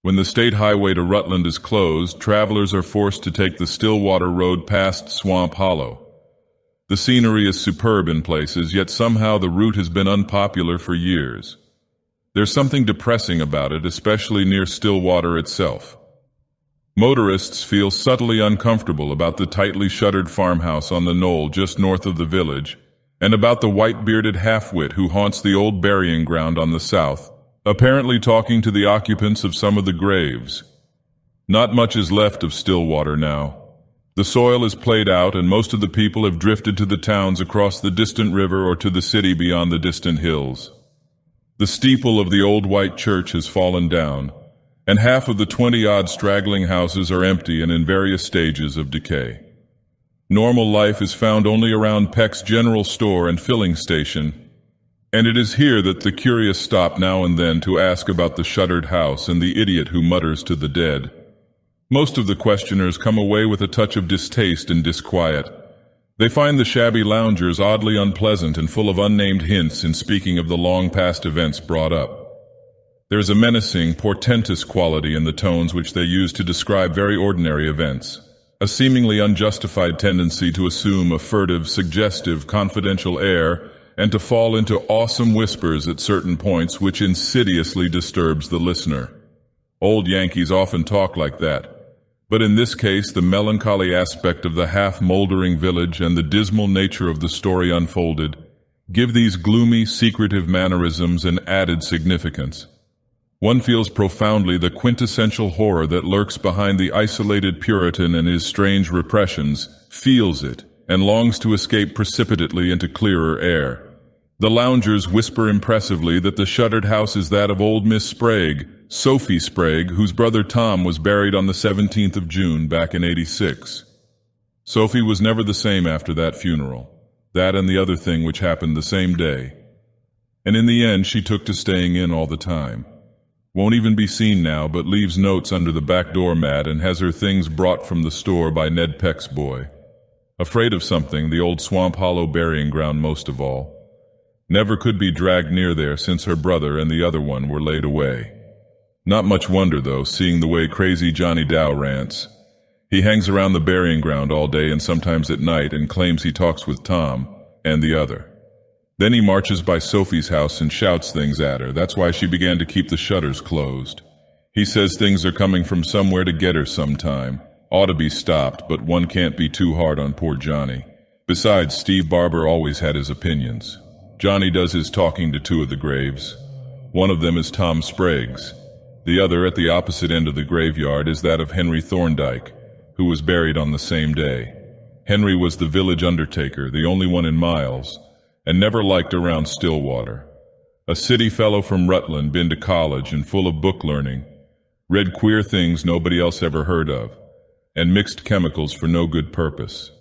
When the state highway to Rutland is closed, travelers are forced to take the Stillwater road past Swamp Hollow. The scenery is superb in places, yet somehow the route has been unpopular for years. There's something depressing about it, especially near Stillwater itself. Motorists feel subtly uncomfortable about the tightly shuttered farmhouse on the knoll just north of the village, and about the white-bearded half-wit who haunts the old burying ground on the south, apparently talking to the occupants of some of the graves. Not much is left of Stillwater now. The soil is played out, and most of the people have drifted to the towns across the distant river or to the city beyond the distant hills. The steeple of the old white church has fallen down, and half of the 20-odd straggling houses are empty and in various stages of decay. Normal life is found only around Peck's general store and filling station, and it is here that the curious stop now and then to ask about the shuttered house and the idiot who mutters to the dead. Most of the questioners come away with a touch of distaste and disquiet. They find the shabby loungers oddly unpleasant and full of unnamed hints in speaking of the long-past events brought up. There is a menacing, portentous quality in the tones which they use to describe very ordinary events, a seemingly unjustified tendency to assume a furtive, suggestive, confidential air and to fall into awesome whispers at certain points which insidiously disturbs the listener. Old Yankees often talk like that. But in this case, the melancholy aspect of the half-moldering village and the dismal nature of the story unfolded give these gloomy, secretive mannerisms an added significance. One feels profoundly the quintessential horror that lurks behind the isolated Puritan and his strange repressions, feels it, and longs to escape precipitately into clearer air. The loungers whisper impressively that the shuttered house is that of old Miss Sprague, Sophie Sprague, whose brother Tom was buried on the 17th of June back in '86. Sophie was never the same after that funeral, that and the other thing which happened the same day. And in the end she took to staying in all the time. Won't even be seen now, but leaves notes under the back door mat and has her things brought from the store by Ned Peck's boy. Afraid of something, the old Swamp Hollow burying ground most of all. Never could be dragged near there since her brother and the other one were laid away. Not much wonder, though, seeing the way crazy Johnny Dow rants. He hangs around the burying ground all day and sometimes at night and claims he talks with Tom and the other. Then he marches by Sophie's house and shouts things at her. That's why she began to keep the shutters closed. He says things are coming from somewhere to get her sometime. Ought to be stopped, but one can't be too hard on poor Johnny. Besides, Steve Barber always had his opinions. Johnny does his talking to two of the graves. One of them is Tom Sprague's. The other, at the opposite end of the graveyard, is that of Henry Thorndike, who was buried on the same day. Henry was the village undertaker, the only one in miles, and never liked around Stillwater. A city fellow from Rutland, been to college and full of book learning, read queer things nobody else ever heard of, and mixed chemicals for no good purpose.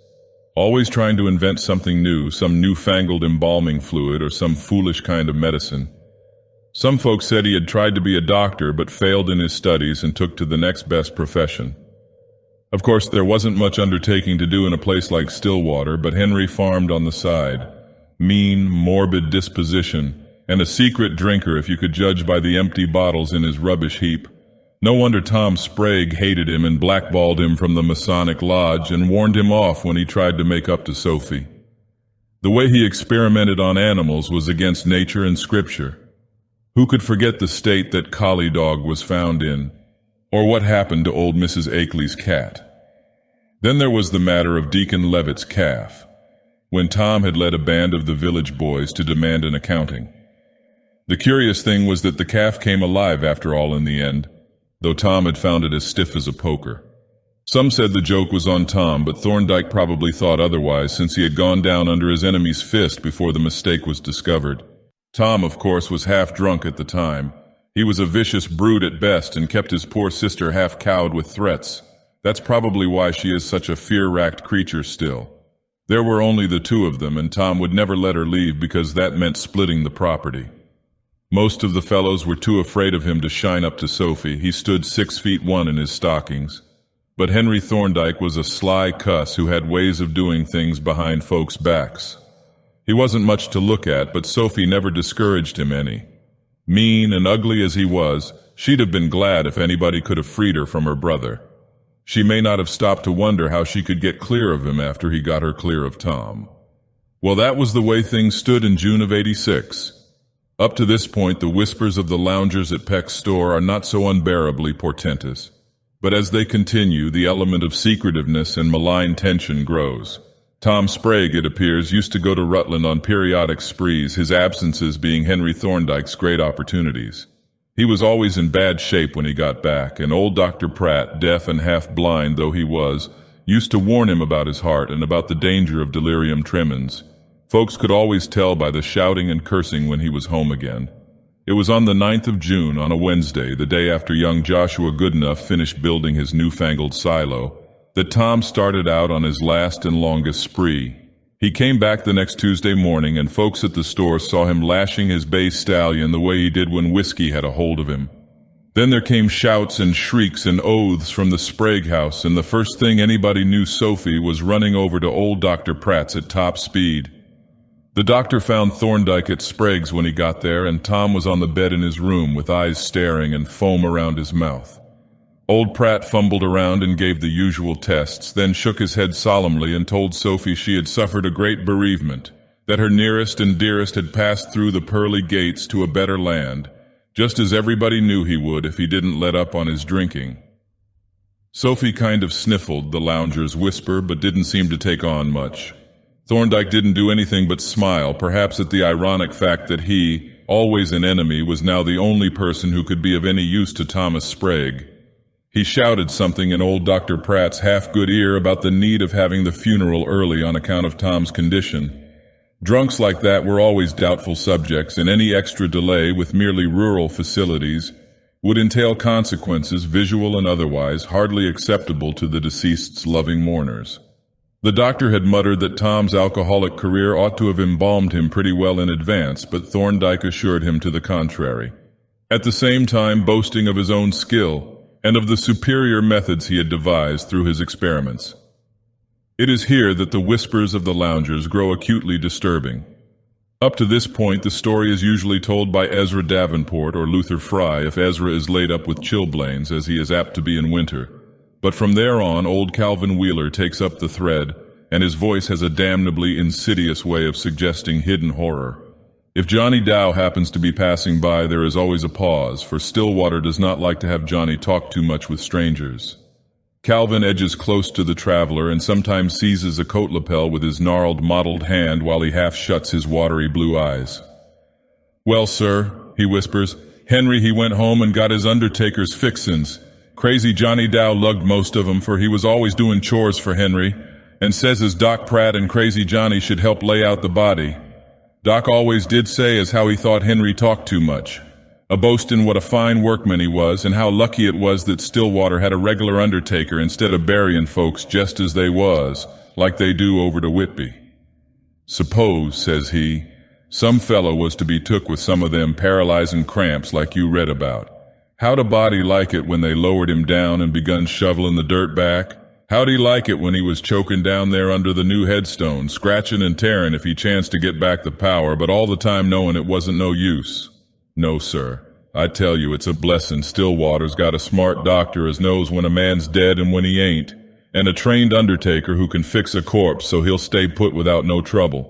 Always trying to invent something new, some newfangled embalming fluid or some foolish kind of medicine. Some folks said he had tried to be a doctor but failed in his studies and took to the next best profession. Of course, there wasn't much undertaking to do in a place like Stillwater, but Henry farmed on the side. Mean, morbid disposition, and a secret drinker if you could judge by the empty bottles in his rubbish heap. No wonder Tom Sprague hated him and blackballed him from the Masonic Lodge and warned him off when he tried to make up to Sophie. The way he experimented on animals was against nature and scripture. Who could forget the state that Collie Dog was found in, or what happened to old Mrs. Akeley's cat? Then there was the matter of Deacon Levitt's calf, when Tom had led a band of the village boys to demand an accounting. The curious thing was that the calf came alive after all in the end, though Tom had found it as stiff as a poker. Some said the joke was on Tom, but Thorndike probably thought otherwise since he had gone down under his enemy's fist before the mistake was discovered. Tom, of course, was half drunk at the time. He was a vicious brute at best and kept his poor sister half cowed with threats. That's probably why she is such a fear-racked creature still. There were only the two of them, and Tom would never let her leave because that meant splitting the property. Most of the fellows were too afraid of him to shine up to Sophie. He stood 6'1" in his stockings. But Henry Thorndike was a sly cuss who had ways of doing things behind folks' backs. He wasn't much to look at, but Sophie never discouraged him any. Mean and ugly as he was, She'd have been glad if anybody could have freed her from her brother. She may not have stopped to wonder how she could get clear of him after he got her clear of Tom. Well, that was the way things stood in June of '86. Up to this point, the whispers of the loungers at Peck's store are not so unbearably portentous. But as they continue, the element of secretiveness and malign tension grows. Tom Sprague, it appears, used to go to Rutland on periodic sprees, his absences being Henry Thorndike's great opportunities. He was always in bad shape when he got back, and old Dr. Pratt, deaf and half-blind though he was, used to warn him about his heart and about the danger of delirium tremens. Folks could always tell by the shouting and cursing when he was home again. It was on the 9th of June, on a Wednesday, the day after young Joshua Goodenough finished building his newfangled silo, that Tom started out on his last and longest spree. He came back the next Tuesday morning, and folks at the store saw him lashing his bay stallion the way he did when whiskey had a hold of him. Then there came shouts and shrieks and oaths from the Sprague house, and the first thing anybody knew, Sophie was running over to old Dr. Pratt's at top speed. The doctor found Thorndike at Sprague's when he got there, and Tom was on the bed in his room with eyes staring and foam around his mouth. Old Pratt fumbled around and gave the usual tests, then shook his head solemnly and told Sophie she had suffered a great bereavement, that her nearest and dearest had passed through the pearly gates to a better land, just as everybody knew he would if he didn't let up on his drinking. Sophie kind of sniffled the lounger's whisper, but didn't seem to take on much. Thorndike didn't do anything but smile, perhaps at the ironic fact that he, always an enemy, was now the only person who could be of any use to Thomas Sprague. He shouted something in old Dr. Pratt's half-good ear about the need of having the funeral early on account of Tom's condition. Drunks like that were always doubtful subjects, and any extra delay with merely rural facilities would entail consequences, visual and otherwise, hardly acceptable to the deceased's loving mourners. The doctor had muttered that Tom's alcoholic career ought to have embalmed him pretty well in advance, but Thorndike assured him to the contrary, at the same time boasting of his own skill and of the superior methods he had devised through his experiments. It is here that the whispers of the loungers grow acutely disturbing. Up to this point, the story is usually told by Ezra Davenport or Luther Fry if Ezra is laid up with chilblains, as he is apt to be in winter. But from there on, old Calvin Wheeler takes up the thread, and his voice has a damnably insidious way of suggesting hidden horror. If Johnny Dow happens to be passing by, there is always a pause, for Stillwater does not like to have Johnny talk too much with strangers. Calvin edges close to the traveler and sometimes seizes a coat lapel with his gnarled, mottled hand while he half shuts his watery blue eyes. "Well, sir," he whispers, "Henry he went home and got his undertaker's fixins. Crazy Johnny Dow lugged most of 'em, for he was always doing chores for Henry, and says as Doc Pratt and Crazy Johnny should help lay out the body. Doc always did say as how he thought Henry talked too much, a boastin' what a fine workman he was, and how lucky it was that Stillwater had a regular undertaker instead of buryin' folks just as they was, like they do over to Whitby. Suppose, says he, some fellow was to be took with some of them paralyzing cramps like you read about. How'd a body like it when they lowered him down and begun shoveling the dirt back? How'd he like it when he was choking down there under the new headstone, scratching and tearing if he chanced to get back the power, but all the time knowing it wasn't no use? No, sir. I tell you, it's a blessing Stillwater's got a smart doctor as knows when a man's dead and when he ain't, and a trained undertaker who can fix a corpse so he'll stay put without no trouble."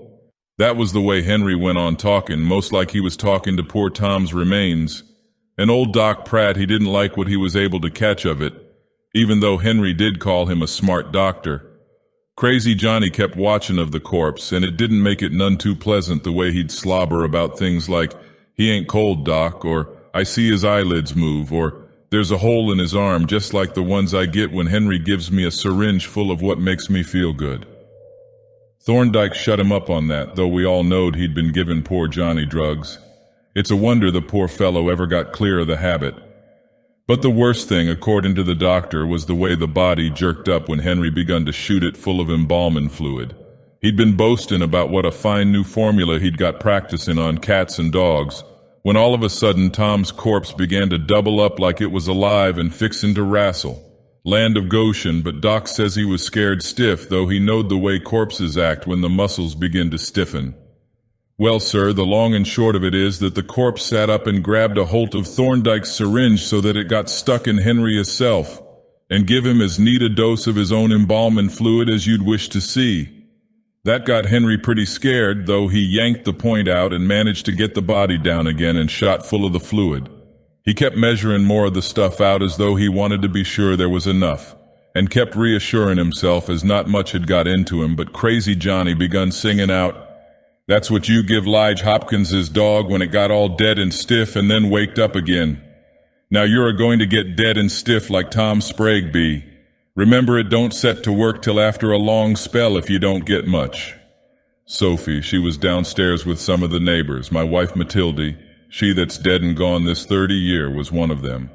That was the way Henry went on talking, most like he was talking to poor Tom's remains. And old Doc Pratt, he didn't like what he was able to catch of it, even though Henry did call him a smart doctor. Crazy Johnny kept watching of the corpse, and it didn't make it none too pleasant the way he'd slobber about things like, "He ain't cold, Doc," or "I see his eyelids move," or "There's a hole in his arm just like the ones I get when Henry gives me a syringe full of what makes me feel good." Thorndike shut him up on that, though we all knowed he'd been giving poor Johnny drugs. It's a wonder the poor fellow ever got clear of the habit. But the worst thing, according to the doctor, was the way the body jerked up when Henry begun to shoot it full of embalming fluid. He'd been boasting about what a fine new formula he'd got practicing on cats and dogs, when all of a sudden Tom's corpse began to double up like it was alive and fixin' to wrastle. Land of Goshen, but Doc says he was scared stiff, though he knowed the way corpses act when the muscles begin to stiffen. Well, sir, the long and short of it is that the corpse sat up and grabbed a holt of Thorndike's syringe so that it got stuck in Henry hisself, and give him as neat a dose of his own embalming fluid as you'd wish to see. That got Henry pretty scared, though he yanked the point out and managed to get the body down again and shot full of the fluid. He kept measuring more of the stuff out as though he wanted to be sure there was enough, and kept reassuring himself as not much had got into him, but Crazy Johnny begun singing out, "That's what you give Lige Hopkins's dog when it got all dead and stiff and then waked up again. Now you're going to get dead and stiff like Tom Sprague be. Remember, it don't set to work till after a long spell if you don't get much." Sophie, she was downstairs with some of the neighbors. My wife Matilde, she that's dead and gone this 30 year, was one of them.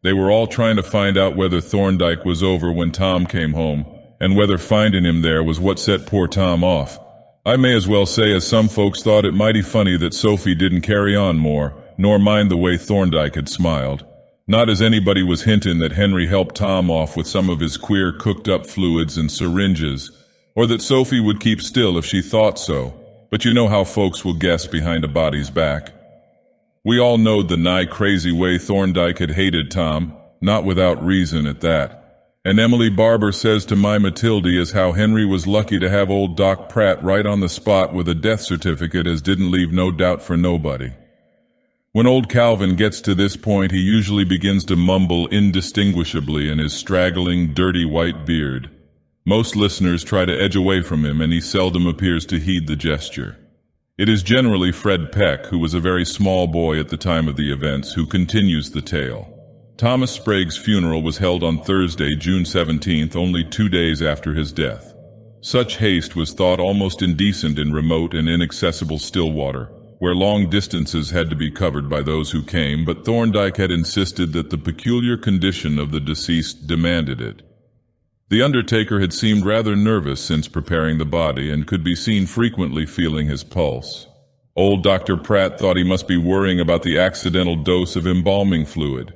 They were all trying to find out whether Thorndike was over when Tom came home, and whether finding him there was what set poor Tom off. I may as well say as some folks thought it mighty funny that Sophie didn't carry on more, nor mind the way Thorndike had smiled. Not as anybody was hinting that Henry helped Tom off with some of his queer cooked-up fluids and syringes, or that Sophie would keep still if she thought so, but you know how folks will guess behind a body's back. We all knowed the nigh crazy way Thorndike had hated Tom, not without reason at that. And Emily Barber says to my Matilde as how Henry was lucky to have old Doc Pratt right on the spot with a death certificate as didn't leave no doubt for nobody. When old Calvin gets to this point, he usually begins to mumble indistinguishably in his straggling, dirty white beard. Most listeners try to edge away from him, and he seldom appears to heed the gesture. It is generally Fred Peck, who was a very small boy at the time of the events, who continues the tale. Thomas Sprague's funeral was held on Thursday, June 17th, only 2 days after his death. Such haste was thought almost indecent in remote and inaccessible Stillwater, where long distances had to be covered by those who came, but Thorndike had insisted that the peculiar condition of the deceased demanded it. The undertaker had seemed rather nervous since preparing the body and could be seen frequently feeling his pulse. Old Dr. Pratt thought he must be worrying about the accidental dose of embalming fluid.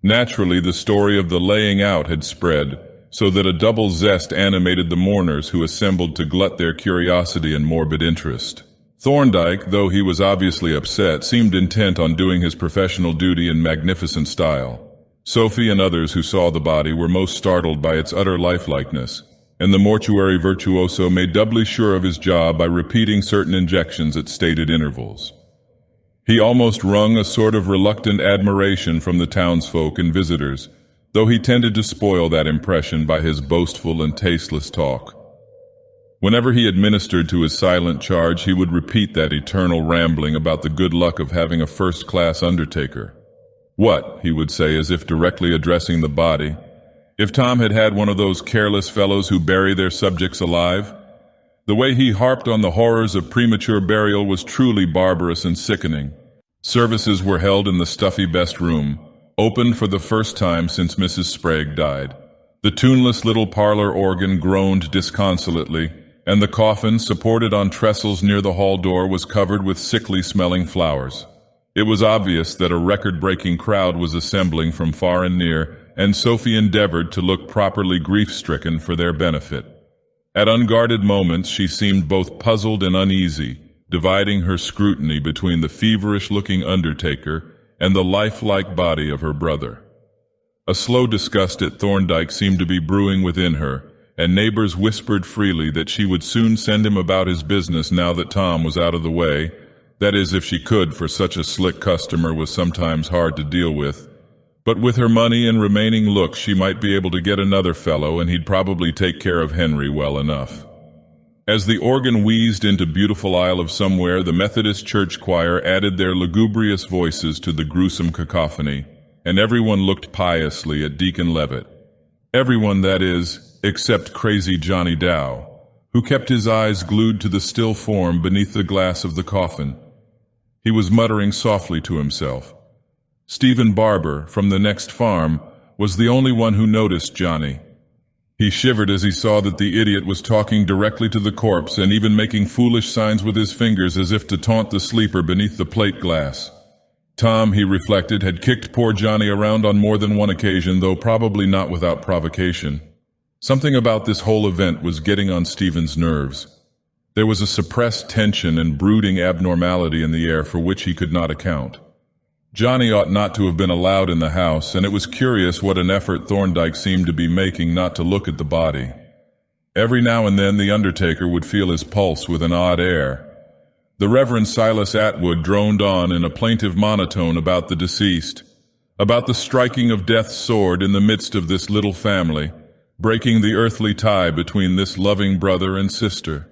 Naturally, the story of the laying out had spread, so that a double zest animated the mourners who assembled to glut their curiosity and morbid interest. Thorndike, though he was obviously upset, seemed intent on doing his professional duty in magnificent style. Sophie and others who saw the body were most startled by its utter lifelikeness, and the mortuary virtuoso made doubly sure of his job by repeating certain injections at stated intervals. He almost wrung a sort of reluctant admiration from the townsfolk and visitors, though he tended to spoil that impression by his boastful and tasteless talk. Whenever he administered to his silent charge, he would repeat that eternal rambling about the good luck of having a first-class undertaker. What, he would say as if directly addressing the body, if Tom had had one of those careless fellows who bury their subjects alive? The way he harped on the horrors of premature burial was truly barbarous and sickening. Services were held in the stuffy best room, opened for the first time since Mrs. Sprague died. The tuneless little parlor organ groaned disconsolately, and the coffin, supported on trestles near the hall door, was covered with sickly-smelling flowers. It was obvious that a record-breaking crowd was assembling from far and near, and Sophie endeavored to look properly grief-stricken for their benefit. At unguarded moments she seemed both puzzled and uneasy, dividing her scrutiny between the feverish-looking undertaker and the lifelike body of her brother. A slow disgust at Thorndike seemed to be brewing within her, and neighbors whispered freely that she would soon send him about his business now that Tom was out of the way. That is, if she could, for such a slick customer was sometimes hard to deal with. But with her money and remaining looks, she might be able to get another fellow, and he'd probably take care of Henry well enough. As the organ wheezed into Beautiful Isle of Somewhere, the Methodist church choir added their lugubrious voices to the gruesome cacophony, and everyone looked piously at Deacon Levitt. Everyone, that is, except Crazy Johnny Dow, who kept his eyes glued to the still form beneath the glass of the coffin. He was muttering softly to himself. Stephen Barber, from the next farm, was the only one who noticed Johnny. He shivered as he saw that the idiot was talking directly to the corpse and even making foolish signs with his fingers as if to taunt the sleeper beneath the plate glass. Tom, he reflected, had kicked poor Johnny around on more than one occasion, though probably not without provocation. Something about this whole event was getting on Stephen's nerves. There was a suppressed tension and brooding abnormality in the air for which he could not account. Johnny ought not to have been allowed in the house, and it was curious what an effort Thorndike seemed to be making not to look at the body. Every now and then the undertaker would feel his pulse with an odd air. The Reverend Silas Atwood droned on in a plaintive monotone about the deceased, about the striking of death's sword in the midst of this little family, breaking the earthly tie between this loving brother and sister.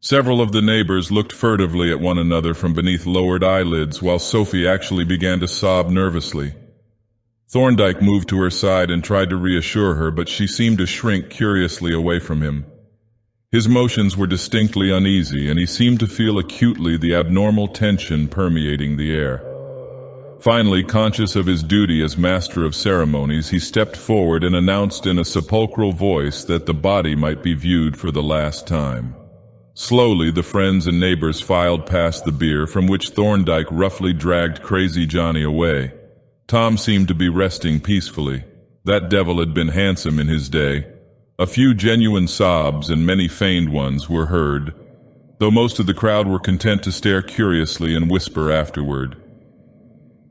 Several of the neighbors looked furtively at one another from beneath lowered eyelids, while Sophie actually began to sob nervously. Thorndike moved to her side and tried to reassure her, but she seemed to shrink curiously away from him. His motions were distinctly uneasy, and he seemed to feel acutely the abnormal tension permeating the air. Finally, conscious of his duty as master of ceremonies, he stepped forward and announced in a sepulchral voice that the body might be viewed for the last time. Slowly, the friends and neighbors filed past the bier, from which Thorndike roughly dragged Crazy Johnny away. Tom seemed to be resting peacefully. That devil had been handsome in his day. A few genuine sobs and many feigned ones were heard, though most of the crowd were content to stare curiously and whisper afterward.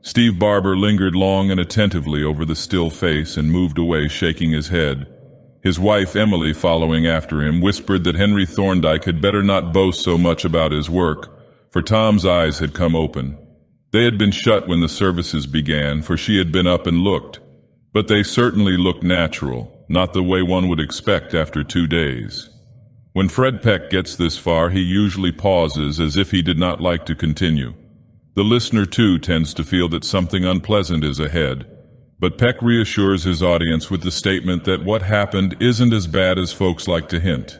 Steve Barber lingered long and attentively over the still face and moved away, shaking his head. His wife, Emily, following after him, whispered that Henry Thorndike had better not boast so much about his work, for Tom's eyes had come open. They had been shut when the services began, for she had been up and looked, but they certainly looked natural, not the way one would expect after 2 days. When Fred Peck gets this far, he usually pauses as if he did not like to continue. The listener, too, tends to feel that something unpleasant is ahead, but Peck reassures his audience with the statement that what happened isn't as bad as folks like to hint.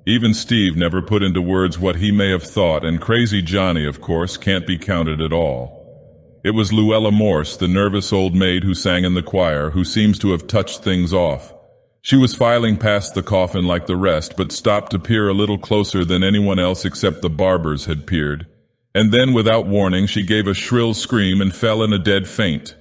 Even Steve never put into words what he may have thought, and Crazy Johnny, of course, can't be counted at all. It was Luella Morse, the nervous old maid who sang in the choir, who seems to have touched things off. She was filing past the coffin like the rest, but stopped to peer a little closer than anyone else except the Barbers had peered. And then, without warning, she gave a shrill scream and fell in a dead faint.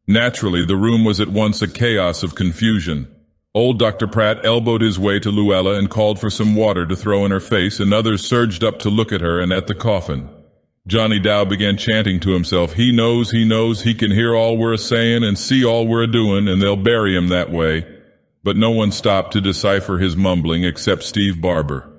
Naturally, the room was at once a chaos of confusion. Old Dr. Pratt elbowed his way to Luella and called for some water to throw in her face, and others surged up to look at her and at the coffin. Johnny Dow began chanting to himself, he knows, he can hear all we're a-saying and see all we're a-doing, and they'll bury him that way." But no one stopped to decipher his mumbling except Steve Barber.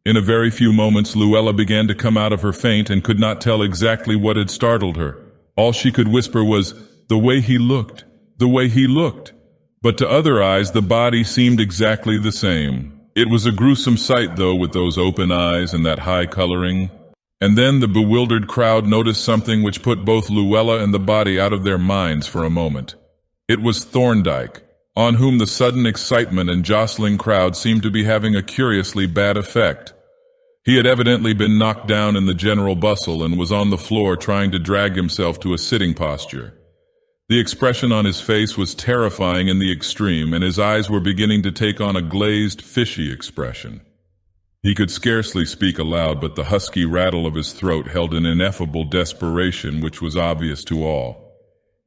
In a very few moments, Luella began to come out of her faint and could not tell exactly what had startled her. All she could whisper was, "The way he looked, the way he looked." But to other eyes, the body seemed exactly the same. It was a gruesome sight, though, with those open eyes and that high coloring. And then the bewildered crowd noticed something which put both Luella and the body out of their minds for a moment. It was Thorndike, on whom the sudden excitement and jostling crowd seemed to be having a curiously bad effect. He had evidently been knocked down in the general bustle and was on the floor trying to drag himself to a sitting posture. The expression on his face was terrifying in the extreme, and his eyes were beginning to take on a glazed, fishy expression. He could scarcely speak aloud, but the husky rattle of his throat held an ineffable desperation which was obvious to all.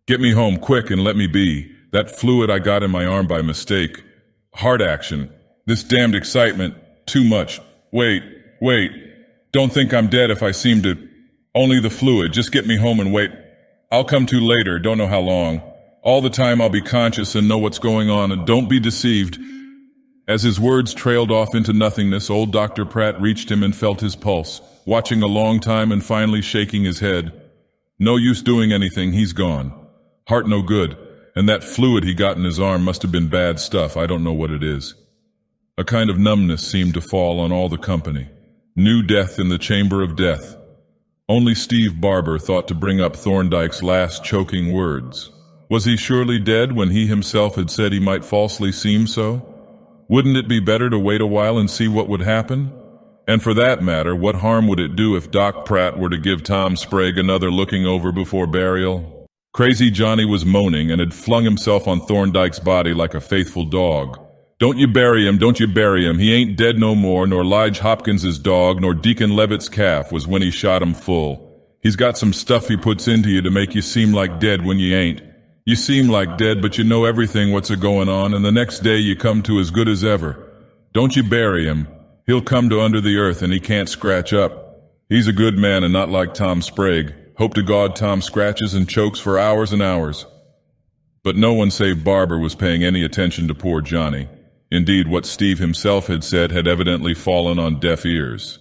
"Get me home, quick, and let me be. That fluid I got in my arm by mistake. Heart action. This damned excitement. Too much. Wait. Don't think I'm dead if I seem to. Only the fluid. Just get me home and wait. I'll come to later, don't know how long. All the time I'll be conscious and know what's going on, and don't be deceived." As his words trailed off into nothingness, old Dr. Pratt reached him and felt his pulse, watching a long time and finally shaking his head. "No use doing anything, he's gone. Heart no good, and that fluid he got in his arm must have been bad stuff, I don't know what it is." A kind of numbness seemed to fall on all the company. New death in the chamber of death. Only Steve Barber thought to bring up Thorndike's last choking words. Was he surely dead when he himself had said he might falsely seem so? Wouldn't it be better to wait a while and see what would happen? And for that matter, what harm would it do if Doc Pratt were to give Tom Sprague another looking over before burial? Crazy Johnny was moaning and had flung himself on Thorndike's body like a faithful dog. "Don't you bury him, don't you bury him. He ain't dead no more, nor Lige Hopkins's dog, nor Deacon Levitt's calf was when he shot him full. He's got some stuff he puts into you to make you seem like dead when you ain't. You seem like dead, but you know everything what's a-going on, and the next day you come to as good as ever. Don't you bury him. He'll come to under the earth and he can't scratch up. He's a good man and not like Tom Sprague. Hope to God Tom scratches and chokes for hours and hours. But no one save Barber was paying any attention to poor Johnny. Indeed, what Steve himself had said had evidently fallen on deaf ears.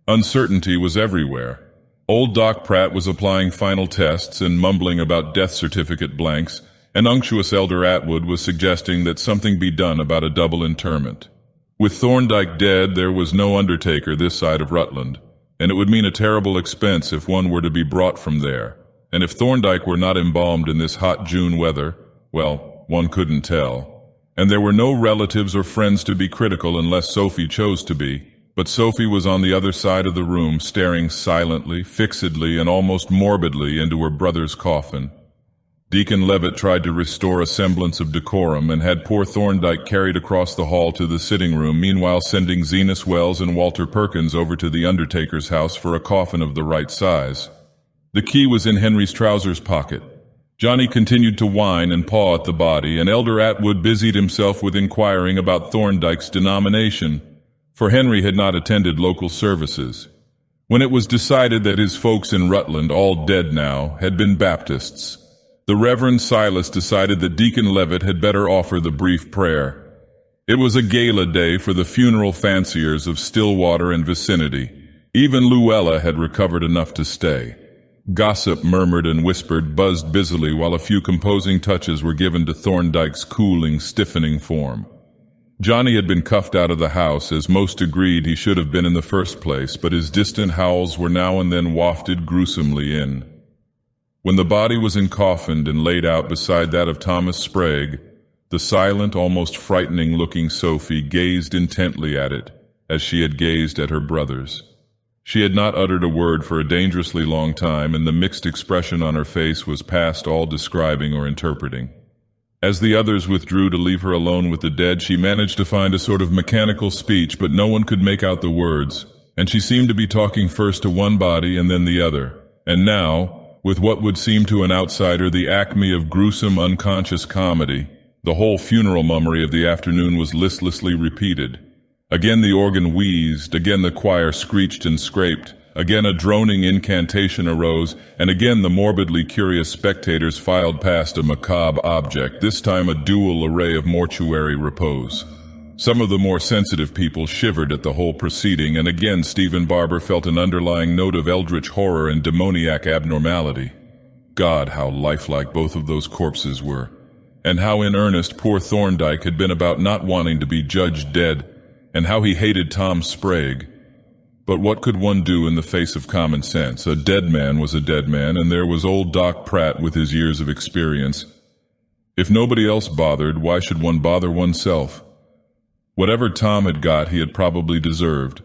Uncertainty was everywhere. Old Doc Pratt was applying final tests and mumbling about death certificate blanks, and unctuous Elder Atwood was suggesting that something be done about a double interment. With Thorndike dead, there was no undertaker this side of Rutland, and it would mean a terrible expense if one were to be brought from there. And if Thorndike were not embalmed in this hot June weather, well, one couldn't tell. And there were no relatives or friends to be critical unless Sophie chose to be. But Sophie was on the other side of the room, staring silently, fixedly, and almost morbidly into her brother's coffin. Deacon Levitt tried to restore a semblance of decorum and had poor Thorndike carried across the hall to the sitting room, meanwhile sending Zenas Wells and Walter Perkins over to the undertaker's house for a coffin of the right size. The key was in Henry's trousers pocket. Johnny continued to whine and paw at the body, and Elder Atwood busied himself with inquiring about Thorndike's denomination, for Henry had not attended local services. When it was decided that his folks in Rutland, all dead now, had been Baptists, the Reverend Silas decided that Deacon Levitt had better offer the brief prayer. It was a gala day for the funeral fanciers of Stillwater and vicinity. Even Luella had recovered enough to stay. Gossip murmured and whispered, buzzed busily, while a few composing touches were given to Thorndike's cooling, stiffening form. Johnny had been cuffed out of the house, as most agreed he should have been in the first place, but his distant howls were now and then wafted gruesomely in. When the body was encoffined and laid out beside that of Thomas Sprague, the silent, almost frightening-looking Sophie gazed intently at it, as she had gazed at her brother's. She had not uttered a word for a dangerously long time, and the mixed expression on her face was past all describing or interpreting. As the others withdrew to leave her alone with the dead, she managed to find a sort of mechanical speech, but no one could make out the words, and she seemed to be talking first to one body and then the other. And now, with what would seem to an outsider the acme of gruesome unconscious comedy, the whole funeral mummery of the afternoon was listlessly repeated. Again the organ wheezed, again the choir screeched and scraped, again a droning incantation arose, and again the morbidly curious spectators filed past a macabre object, this time a dual array of mortuary repose. Some of the more sensitive people shivered at the whole proceeding, and again Stephen Barber felt an underlying note of eldritch horror and demoniac abnormality. God, how lifelike both of those corpses were, and how in earnest poor Thorndike had been about not wanting to be judged dead, and how he hated Tom Sprague. But what could one do in the face of common sense? A dead man was a dead man, and there was old Doc Pratt with his years of experience. If nobody else bothered, why should one bother oneself? Whatever Tom had got, he had probably deserved.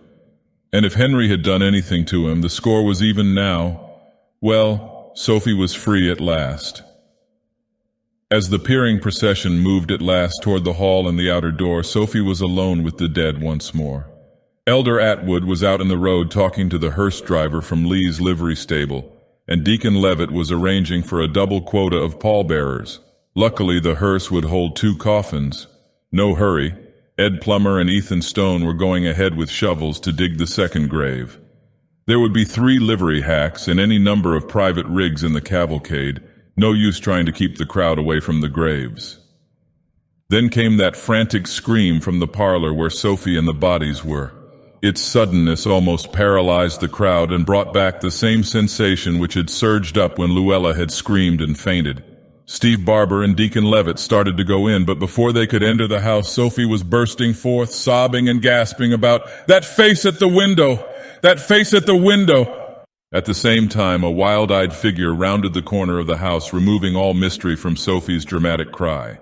And if Henry had done anything to him, the score was even now. Well, Sophie was free at last. As the peering procession moved at last toward the hall and the outer door, Sophie was alone with the dead once more. Elder Atwood was out in the road talking to the hearse driver from Lee's livery stable, and Deacon Levitt was arranging for a double quota of pallbearers. Luckily, the hearse would hold 2 coffins. No hurry. Ed Plummer and Ethan Stone were going ahead with shovels to dig the second grave. There would be 3 livery hacks and any number of private rigs in the cavalcade. No use trying to keep the crowd away from the graves. Then came that frantic scream from the parlor where Sophie and the bodies were. Its suddenness almost paralyzed the crowd and brought back the same sensation which had surged up when Luella had screamed and fainted. Steve Barber and Deacon Levitt started to go in, but before they could enter the house, Sophie was bursting forth, sobbing and gasping about, "That face at the window! That face at the window!" At the same time, a wild-eyed figure rounded the corner of the house, removing all mystery from Sophie's dramatic cry.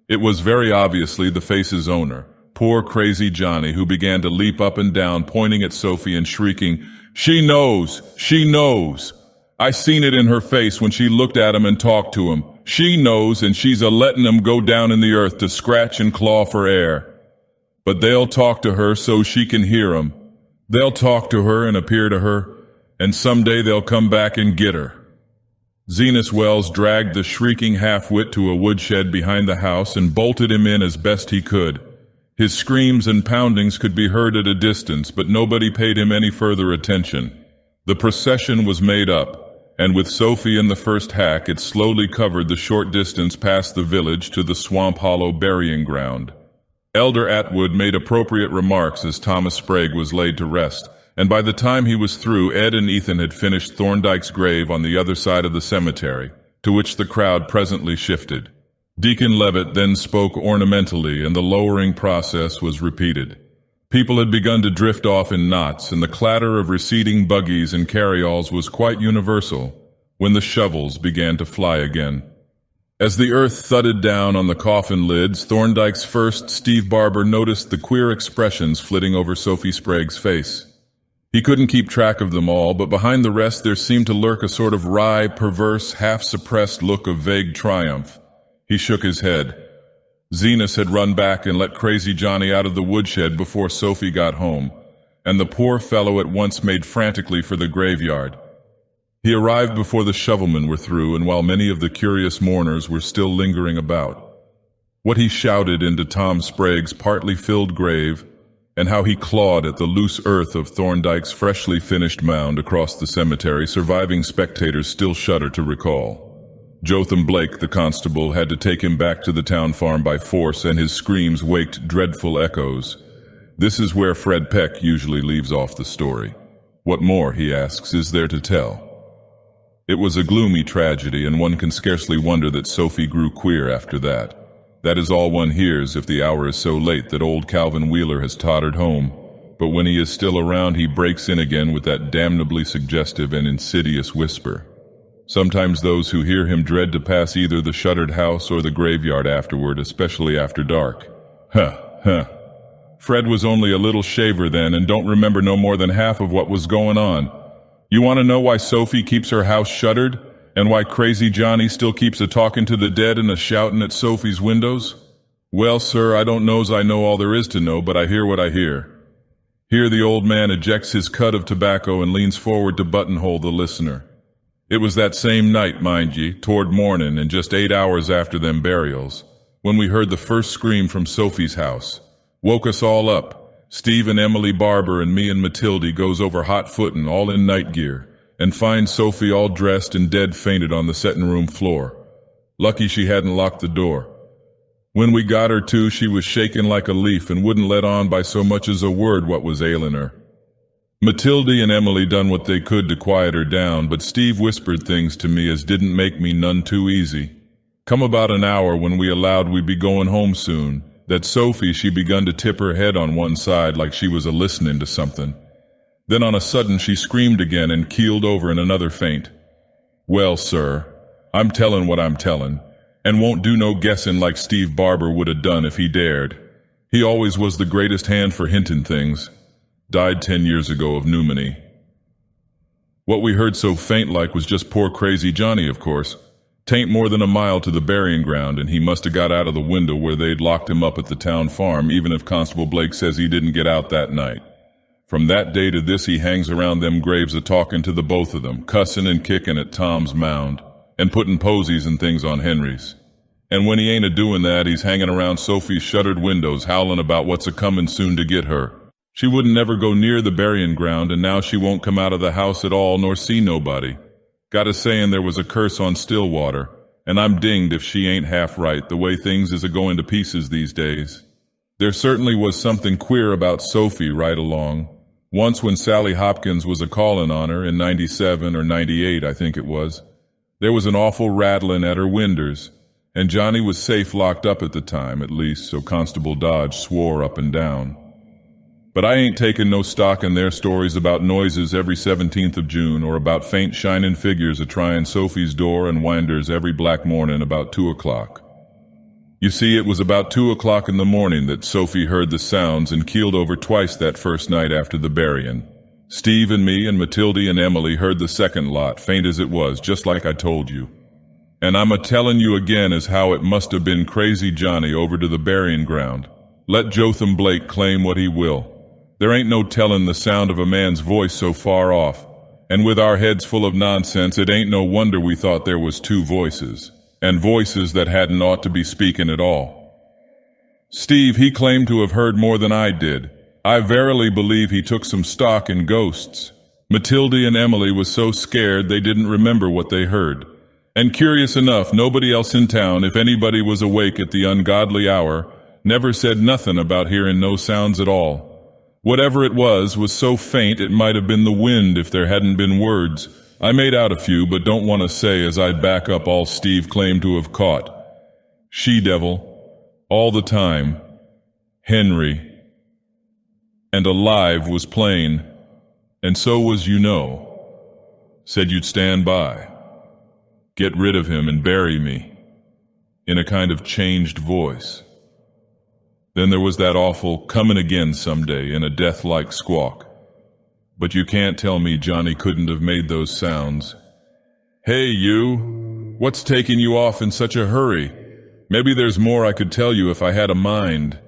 It was very obviously the face's owner, poor crazy Johnny, who began to leap up and down, pointing at Sophie and shrieking, "She knows! She knows! I seen it in her face when she looked at him and talked to him. She knows, and she's a-letting him go down in the earth to scratch and claw for air. But they'll talk to her so she can hear 'em. They'll talk to her and appear to her, and someday they'll come back and get her." Zenas Wells dragged the shrieking half-wit to a woodshed behind the house and bolted him in as best he could. His screams and poundings could be heard at a distance, but nobody paid him any further attention. The procession was made up, and with Sophie in the first hack, it slowly covered the short distance past the village to the Swamp Hollow burying ground. Elder Atwood made appropriate remarks as Thomas Sprague was laid to rest, and by the time he was through, Ed and Ethan had finished Thorndike's grave on the other side of the cemetery, to which the crowd presently shifted. Deacon Levitt then spoke ornamentally, and the lowering process was repeated. People had begun to drift off in knots, and the clatter of receding buggies and carryalls was quite universal when the shovels began to fly again. As the earth thudded down on the coffin lids, Thorndike's first, Steve Barber, noticed the queer expressions flitting over Sophie Sprague's face. He couldn't keep track of them all, but behind the rest there seemed to lurk a sort of wry, perverse, half-suppressed look of vague triumph. He shook his head. Zenas had run back and let Crazy Johnny out of the woodshed before Sophie got home, and the poor fellow at once made frantically for the graveyard. He arrived before the shovelmen were through, and while many of the curious mourners were still lingering about. What he shouted into Tom Sprague's partly filled grave, and how he clawed at the loose earth of Thorndike's freshly finished mound across the cemetery, surviving spectators still shudder to recall. Jotham Blake, the constable, had to take him back to the town farm by force, and his screams waked dreadful echoes. This is where Fred Peck usually leaves off the story. What more, he asks, is there to tell? It was a gloomy tragedy, and one can scarcely wonder that Sophie grew queer after that. That is all one hears if the hour is so late that old Calvin Wheeler has tottered home, but when he is still around he breaks in again with that damnably suggestive and insidious whisper. Sometimes those who hear him dread to pass either the shuttered house or the graveyard afterward, especially after dark. Fred was only a little shaver then and don't remember no more than half of what was going on. You want to know why Sophie keeps her house shuttered? And why Crazy Johnny still keeps a-talking to the dead and a-shouting at Sophie's windows? Well, sir, I don't know's I know all there is to know, but I hear what I hear. Here the old man ejects his cud of tobacco and leans forward to buttonhole the listener. It was that same night, mind ye, toward morning, and just 8 hours after them burials, when we heard the first scream from Sophie's house. Woke us all up. Steve and Emily Barber and me and Matilde goes over hot footin', all in night gear, and finds Sophie all dressed and dead fainted on the settin' room floor. Lucky she hadn't locked the door. When we got her to, she was shaking like a leaf and wouldn't let on by so much as a word what was ailin' her. Matilde and Emily done what they could to quiet her down, but Steve whispered things to me as didn't make me none too easy. Come about an hour when we allowed we'd be going home soon, that Sophie she begun to tip her head on one side like she was a-listening to something. Then on a sudden she screamed again and keeled over in another faint. Well, sir, I'm tellin' what I'm tellin', and won't do no guessin' like Steve Barber would have done if he dared. He always was the greatest hand for hintin' things. Died 10 years ago of pneumonia. What we heard so faint like was just poor Crazy Johnny, of course. 'Tain't more than a mile to the burying ground, and he must have got out of the window where they'd locked him up at the town farm, even if Constable Blake says he didn't get out that night. From that day to this he hangs around them graves a-talking to the both of them, cussin' and kickin' at Tom's mound, and puttin' posies and things on Henry's. And when he ain't a-doing that, he's hanging around Sophie's shuttered windows, howlin' about what's a-comin' soon to get her. She wouldn't never go near the burying ground, and now she won't come out of the house at all nor see nobody. Got a sayin' there was a curse on Stillwater, and I'm dinged if she ain't half right, the way things is a-going to pieces these days. There certainly was something queer about Sophie right along. Once when Sally Hopkins was a-callin' on her, in 97 or 98 I think it was, there was an awful rattlin' at her winders, and Johnny was safe locked up at the time, at least, so Constable Dodge swore up and down. But I ain't taking no stock in their stories about noises every 17th of June or about faint shinin' figures a-tryin' Sophie's door and winders every black mornin' about 2 o'clock. You see, it was about 2 o'clock in the morning that Sophie heard the sounds and keeled over twice that first night after the buryin'. Steve and me and Matilde and Emily heard the second lot, faint as it was, just like I told you. And I'm a-tellin' you again as how it must have been Crazy Johnny over to the burying ground. Let Jotham Blake claim what he will. There ain't no tellin' the sound of a man's voice so far off, and with our heads full of nonsense, it ain't no wonder we thought there was 2 voices, and voices that hadn't ought to be speakin' at all. Steve, he claimed to have heard more than I did. I verily believe he took some stock in ghosts. Matilda and Emily was so scared they didn't remember what they heard. And curious enough, nobody else in town, if anybody was awake at the ungodly hour, never said nothing about hearing no sounds at all. Whatever it was so faint it might have been the wind if there hadn't been words. I made out a few, but don't want to say as I'd back up all Steve claimed to have caught. She-devil, all the time, Henry, and alive was plain, and so was said you'd stand by, get rid of him and bury me, in a kind of changed voice. Then there was that awful coming again someday in a death-like squawk. But you can't tell me Johnny couldn't have made those sounds. Hey, you! What's taking you off in such a hurry? Maybe there's more I could tell you if I had a mind.